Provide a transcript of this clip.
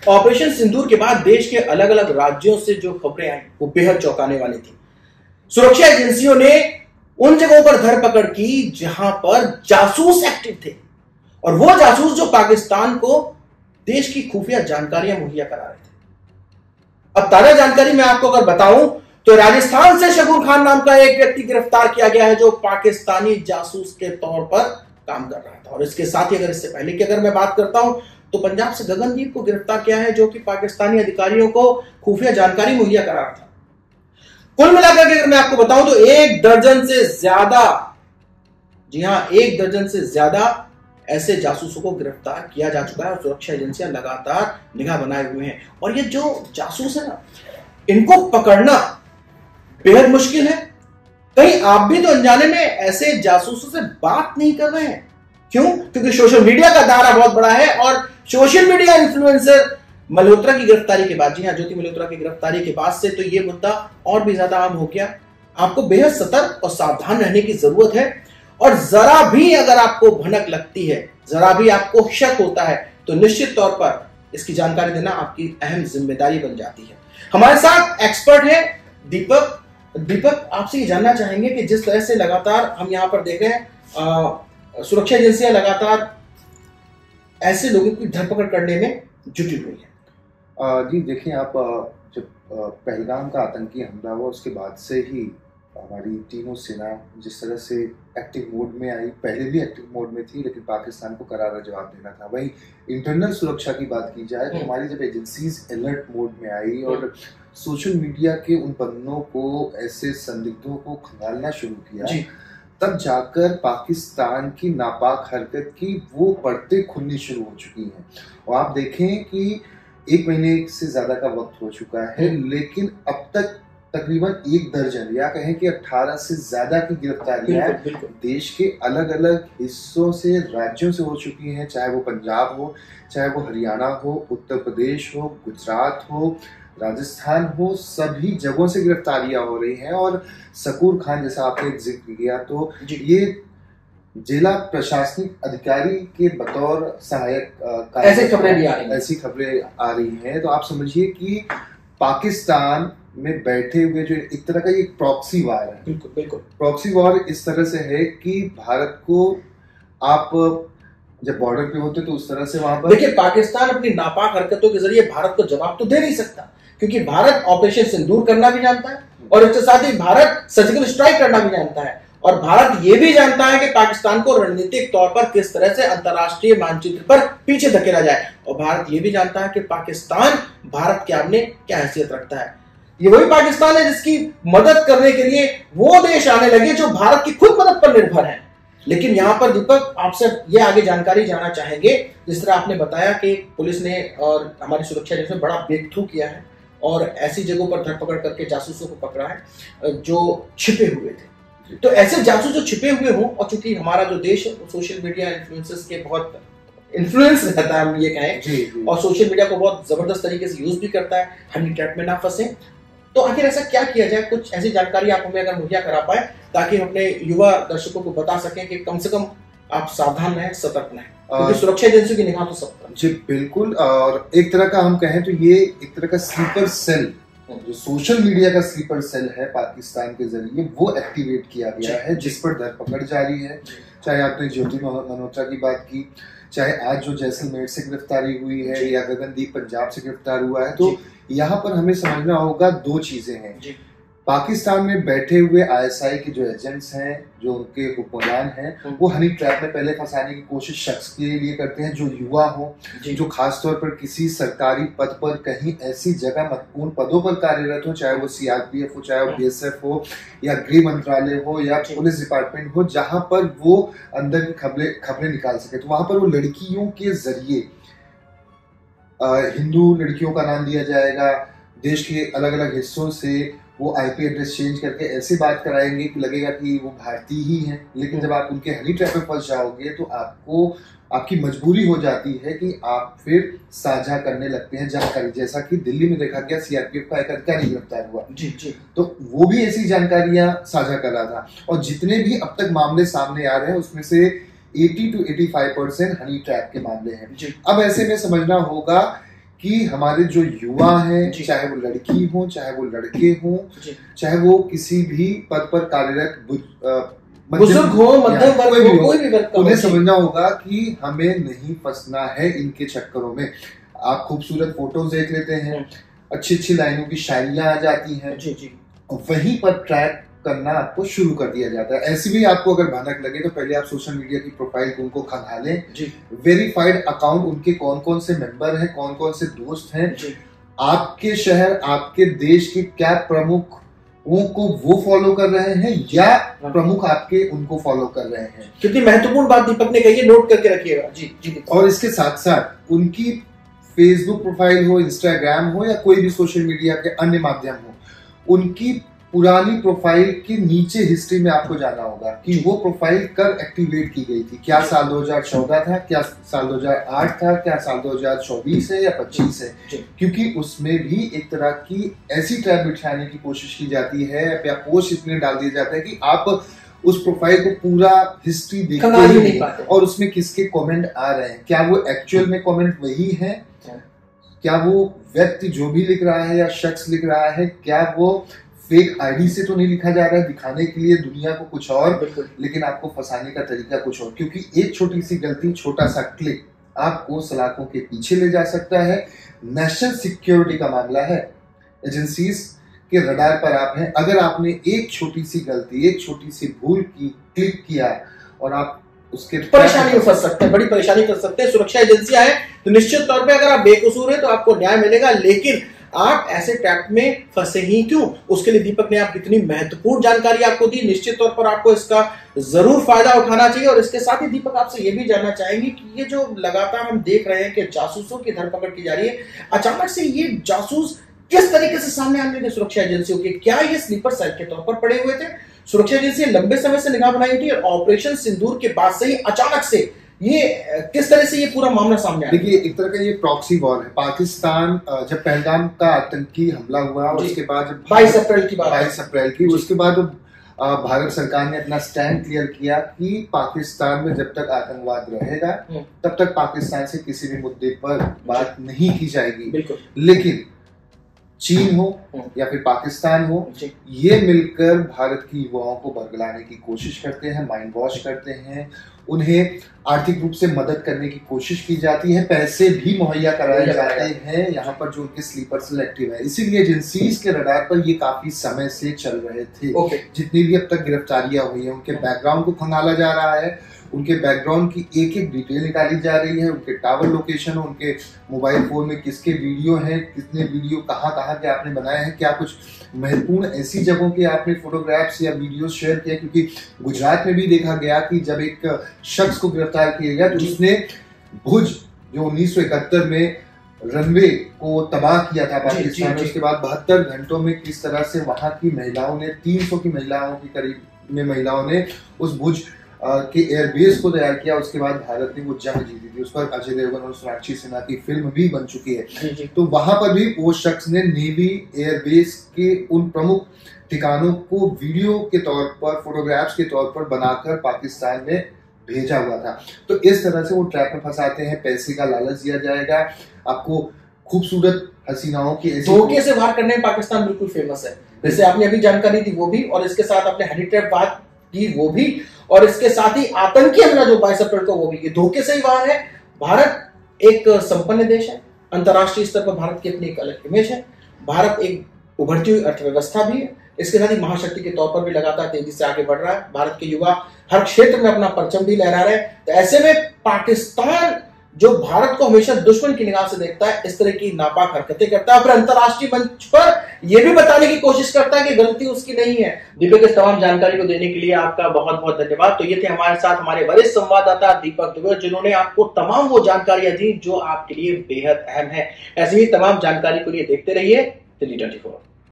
Operation सिंदूर के बाद देश के अलग अलग राज्यों से जो खबरें आई वो बेहद चौंकाने वाली थी। सुरक्षा एजेंसियों ने उन जगहों पर धरपकड़ की जहां पर जासूस एक्टिव थे और वो जासूस जो पाकिस्तान को देश की खुफिया जानकारियां मुहैया करा रहे थे। अब ताजा जानकारी मैं आपको अगर बताऊं तो राजस्थान से शकूर खान नाम का एक व्यक्ति गिरफ्तार किया गया है जो पाकिस्तानी जासूस के तौर पर काम कर रहा था। और इसके साथ ही अगर इससे पहले की अगर मैं बात करता हूं तो पंजाब से गगनदीप को गिरफ्तार किया है जो कि पाकिस्तानी अधिकारियों को खुफिया जानकारी मुहैया करा रहा था। कुल मिलाकर के अगर मैं आपको बताऊं तो 1 दर्जन से ज्यादा, जी हां 1 दर्जन से ज्यादा ऐसे जासूसों को गिरफ्तार किया जा चुका है और सुरक्षा एजेंसियां लगातार निगाह बनाए हुए हैं। और ये जो जासूस है ना, इनको पकड़ना बेहद मुश्किल है। कहीं आप भी तो अनजाने में ऐसे जासूसों से बात नहीं कर रहे हैं। क्यों? क्योंकि सोशल मीडिया का दायरा बहुत बड़ा है और सोशल मीडिया इन्फ्लुएंसर मल्होत्रा की गिरफ्तारी के बाद, जी हां ज्योति मल्होत्रा की गिरफ्तारी के बाद से तो ये मुद्दा और भी ज्यादा आम हो गया। आपको बेहद सतर्क और सावधान रहने की जरूरत है और जरा भी अगर आपको भनक लगती है, जरा भी आपको शक होता है तो निश्चित तौर पर इसकी जानकारी देना आपकी अहम जिम्मेदारी बन जाती है। हमारे साथ एक्सपर्ट है दीपक। दीपक, आपसे ये जानना चाहेंगे कि जिस तरह से लगातार हम यहां पर देख रहे हैं सुरक्षा एजेंसियां लगातार ऐसे लोगों की धरपकड़ करने में जुटी हुई है। जी देखिए, आप जब पहलगाम का आतंकी हमला हुआ उसके बाद से ही हमारी तीनों सेना जिस तरह से एक्टिव मोड में आई, पहले भी एक्टिव मोड में थी लेकिन पाकिस्तान को करारा जवाब देना था। वही इंटरनल सुरक्षा की बात की जाए तो हमारी जब एजेंसीज अलर्ट मोड में आई और सोशल मीडिया के उन पन्नों को, ऐसे संदिग्धों को खंगालना शुरू किया, तब जाकर पाकिस्तान की नापाक हरकत की वो परतें खुलनी शुरू हो चुकी हैं। और आप देखें कि 1 महीने से ज्यादा का वक्त हो चुका है लेकिन अब तक तकरीबन 1 दर्जन या कहें कि 18 से ज्यादा की गिरफ्तारियां देश के अलग अलग हिस्सों से, राज्यों से हो चुकी हैं। चाहे वो पंजाब हो, चाहे वो हरियाणा हो, उत्तर प्रदेश हो, गुजरात हो, राजस्थान हो, सभी जगहों से गिरफ्तारियां हो रही हैं। और शकूर खान जैसा आपने जिक्र किया तो ये जिला प्रशासनिक अधिकारी के बतौर सहायक ऐसी खबरें भी आ रही हैं। ऐसी खबरें आ रही हैं। तो आप समझिए कि पाकिस्तान में बैठे हुए जो एक तरह का ये प्रॉक्सी वार है। बिल्कुल बिल्कुल। प्रॉक्सी वार इस तरह से है कि भारत को आप जब बॉर्डर पे होते तो उस तरह से वहां पर देखिए, पाकिस्तान अपनी नापाक हरकतों के जरिए भारत को जवाब तो दे नहीं सकता क्योंकि भारत ऑपरेशन सिंदूर करना भी जानता है और इसके साथ ही भारत सर्जिकल स्ट्राइक करना भी जानता है और भारत यह भी जानता है कि पाकिस्तान को रणनीतिक तौर पर किस तरह से अंतरराष्ट्रीय मानचित्र पर पीछे धकेला जाए। और भारत यह भी जानता है कि पाकिस्तान भारत के सामने क्या हैसियत रखता है। ये वही पाकिस्तान है जिसकी मदद करने के लिए वो देश आने लगे जो भारत की खुद मदद पर निर्भर है। लेकिन यहां पर दीपक, आपसे ये आगे जानकारी जानना चाहेंगे, जिस तरह आपने बताया कि पुलिस ने और हमारी सुरक्षा एजेंसी ने बड़ा ब्रेक थ्रू किया है और ऐसी जगहों पर धरपकड़ करके जासूसों को पकड़ा है जो छिपे हुए थे। तो ऐसे जासूस जो छिपे हुए हों, और चूंकि हमारा जो देश है वो सोशल मीडिया इन्फ्लुएंसर्स के बहुत इन्फ्लुएंस रहता है, हम ये कहें, और सोशल मीडिया को बहुत जबरदस्त तरीके से यूज भी करता है। हनी ट्रैप में ना फंसे तो आखिर ऐसा क्या किया जाए? कुछ ऐसी जानकारी आप हमें अगर मुहैया करा पाए ताकि हम अपने युवा दर्शकों को बता सकें कि कम से कम आप सावधान रहें, सतर्क रहें, क्योंकि सुरक्षा एजेंसियों की निगाह तो सब पर। जी बिल्कुल। और एक तरह का हम कहें तो ये एक तरह का स्लीपर सेल, जो सोशल मीडिया का स्लीपर सेल है पाकिस्तान के जरिए, वो एक्टिवेट किया गया है जिस पर धरपकड़ जारी है। चाहे आपने ज्योति मल्होत्रा की बात की, चाहे आज जो जैसलमेर से गिरफ्तारी हुई है या गगनदीप पंजाब से गिरफ्तार हुआ है, तो यहाँ पर हमें समझना होगा 2 चीजें हैं। पाकिस्तान में बैठे हुए आईएसआई के जो एजेंट्स हैं, जो उनके हुक्मरान हैं, वो हनी ट्रैप में पहले फंसाने की कोशिश शख्स के लिए करते हैं जो युवा हो, जो खासतौर पर किसी सरकारी पद पर कहीं ऐसी जगह महत्वपूर्ण पदों पर कार्यरत हो, चाहे वो सीआरपीएफ हो, चाहे वो बीएसएफ हो, या गृह मंत्रालय हो, या पुलिस डिपार्टमेंट हो, जहां पर वो अंदर की खबरें निकाल सके। तो वहां पर वो लड़कियों के जरिए, हिंदू लड़कियों का नाम दिया जाएगा, देश के अलग अलग हिस्सों से वो आईपी एड्रेस चेंज करके ऐसे बात कराएंगे कि लगेगा कि वो भारतीय ही हैं। लेकिन जब आप उनके हनी ट्रैप में फंस जाओगे तो आपकी मजबूरी हो जाती है कि आप फिर साझा करने लगते हैं जानकारी, जैसा कि दिल्ली में देखा गया सीआरपीएफ का एक अधिकारी गिरफ्तार हुआ। तो वो भी ऐसी जानकारियां साझा कर रहा था। और जितने भी अब तक मामले सामने आ रहे हैं उसमें से 80 to 85% हनी ट्रैप के मामले हैं। अब ऐसे में समझना होगा कि हमारे जो युवा हैं, चाहे वो लड़की हो चाहे वो लड़के हों, चाहे वो किसी भी पद पर कार्यरत बुजुर्ग हो, मध्यम वर्ग हो, कोई भी वर्ग, उन्हें समझना होगा कि हमें नहीं फंसना है इनके चक्करों में। आप खूबसूरत फोटोज देख लेते हैं, अच्छी अच्छी लाइनों की शायरियां आ जाती हैं, वहीं पर ट्रैक करना आपको शुरू कर दिया जाता है। ऐसे भी आपको अगर भनक लगे तो पहले आप सोशल मीडिया की प्रोफाइल को उनको खंगालें, वेरीफाइड अकाउंट उनके कौन कौन से मेंबर हैं, कौन कौन से दोस्त हैं, आपके शहर आपके देश के क्या प्रमुख को वो फॉलो कर रहे हैं या प्रमुख आपके उनको फॉलो कर रहे हैं। कितनी महत्वपूर्ण बात दीपक ने कही है, नोट करके रखिएगा। जी। और इसके साथ साथ उनकी फेसबुक प्रोफाइल हो, इंस्टाग्राम हो या कोई भी सोशल मीडिया के अन्य माध्यम हो, उनकी पुरानी प्रोफाइल के नीचे हिस्ट्री में आपको जाना होगा कि वो प्रोफाइल कब एक्टिवेट की गई थी। क्या साल 2014 था, क्या साल 2008 था, क्या साल 2024 है या 25 है, क्योंकि उसमें भी एक तरह की ऐसी ट्रैप बिछाने की कोशिश की जाती है या पोस्ट इसमें डाल दिया जाता है कि आप उस प्रोफाइल को पूरा हिस्ट्री देखते नहीं पाते और उसमें किसके कमेंट आ रहे हैं, क्या वो एक्चुअल में कमेंट वही है, क्या वो व्यक्ति जो भी लिख रहा है या शख्स लिख रहा है, क्या वो फेक आईडी से तो नहीं लिखा जा रहा है दिखाने के लिए दुनिया को कुछ और, लेकिन आपको फंसाने का तरीका कुछ और। क्योंकि एक छोटी सी गलती, छोटा सा क्लिक आपको सलाखों के पीछे ले जा सकता है। नेशनल सिक्योरिटी का मामला है, एजेंसीज के रडार पर आप हैं। अगर आपने एक छोटी सी गलती, एक छोटी सी भूल की, क्लिक किया और आप उसके परेशानी में फंस सकते हैं, बड़ी परेशानी कर सकते हैं। सुरक्षा एजेंसियां हैं तो निश्चित तौर पे अगर आप बेकसूर हैं तो आपको न्याय मिलेगा, लेकिन आप ऐसे ट्रैप में फंसे ही क्यों? उसके लिए दीपक ने आप कितनी महत्वपूर्ण जानकारी आपको दी। निश्चित तौर पर आपको इसका जरूर फायदा उठाना चाहिए। और इसके साथ ही दीपक आपसे यह भी जानना चाहेंगे कि ये जो लगातार हम देख रहे हैं कि जासूसों की धरपकड़ की जा रही है, अचानक से ये जासूस किस तरीके से सामने आने लगे सुरक्षा एजेंसियों के? क्या ये स्लीपर सेल के तौर पर पड़े हुए थे? सुरक्षा एजेंसियां लंबे समय से निगाह बनाई थी और ऑपरेशन सिंदूर के बाद से ही अचानक से ये किस तरह से ये पूरा मामला सामने आया? देखिए, एक तरह का ये प्रॉक्सी वॉर है। पाकिस्तान जब पहलगाम का आतंकी हमला हुआ, उसके बाद 22 अप्रैल की बात, 22 अप्रैल की, उसके बाद भारत सरकार ने अपना स्टैंड क्लियर किया कि पाकिस्तान में जब तक आतंकवाद रहेगा तब तक पाकिस्तान से किसी भी मुद्दे पर बात नहीं की जाएगी। लेकिन चीन हो या फिर पाकिस्तान हो, ये मिलकर भारत की युवाओं को बरगलाने की कोशिश करते हैं, माइंड वॉश करते हैं, उन्हें आर्थिक रूप से मदद करने की कोशिश की जाती है, पैसे भी मुहैया कराए जाते हैं यहाँ पर जो उनके स्लीपर सेल एक्टिव है। इसीलिए एजेंसीज के रडार पर ये काफी समय से चल रहे थे। जितनी भी अब तक गिरफ्तारियां हुई है, उनके बैकग्राउंड को खंगाला जा रहा है, उनके बैकग्राउंड की एक एक डिटेल निकाली जा रही है, उनके टावर लोकेशन, उनके मोबाइल फोन में किसके वीडियो हैं, कितने वीडियो कहाँ कहाँ के आपने बनाए हैं, क्या कुछ महत्वपूर्ण ऐसी जगहों के आपने फोटोग्राफ्स या वीडियोस शेयर किए। क्योंकि गुजरात में भी देखा गया कि जब एक शख्स को गिरफ्तार किया गया तो उसने भुज जो 1971 में रनवे को तबाह किया था पाकिस्तान में, उसके बाद 72 घंटों में किस तरह से वहां की महिलाओं ने, 300 की महिलाओं की करीब में महिलाओं ने उस भुज के एयरबेस को तैयार किया। उसके बाद भारत ने वो जंग जीती थी, उस पर अजय देवगन और सोनाक्षी सिन्हा की फिल्म भी बन चुकी है। तो वहां पर भी वो शख्स ने नेवी एयरबेस के उन प्रमुख ठिकानों को वीडियो के तौर पर, फोटोग्राफ्स के तौर पर बनाकर पाकिस्तान में भेजा हुआ था। तो इस तरह से वो ट्रैप में फंसाते हैं, पैसे का लालच दिया जाएगा, आपको खूबसूरत हसीनाओं की धोखे से वार करने में पाकिस्तान बिल्कुल फेमस है। जैसे आपने अभी जानकारी दी वो भी, और इसके साथ आपने हनी ट्रैप बात की वो भी, और इसके साथ ही आतंकी हमला जो 22 अप्रैल को वो भी, ये धोखे से ही वार है। भारत एक संपन्न देश है, अंतरराष्ट्रीय स्तर पर भारत की अपनी एक अलग इमेज है, भारत एक उभरती हुई अर्थव्यवस्था भी है, इसके साथ ही महाशक्ति के तौर पर भी लगातार तेजी से आगे बढ़ रहा है। भारत के युवा हर क्षेत्र में अपना परचम भी लहरा रहे हैं। तो ऐसे में पाकिस्तान जो भारत को हमेशा दुश्मन की निगाह से देखता है, इस तरह की नापाक हरकतें करता है, फिर अंतरराष्ट्रीय मंच पर यह भी बताने की कोशिश करता है कि गलती उसकी नहीं है। दीपक इस तमाम जानकारी को देने के लिए आपका बहुत बहुत धन्यवाद। तो ये थे हमारे साथ हमारे वरिष्ठ संवाददाता दीपक दुबे, जिन्होंने आपको तमाम वो जानकारियां दी जो आपके लिए बेहद अहम है। ऐसी ही तमाम जानकारी के लिए देखते रहिए दिल्ली 24।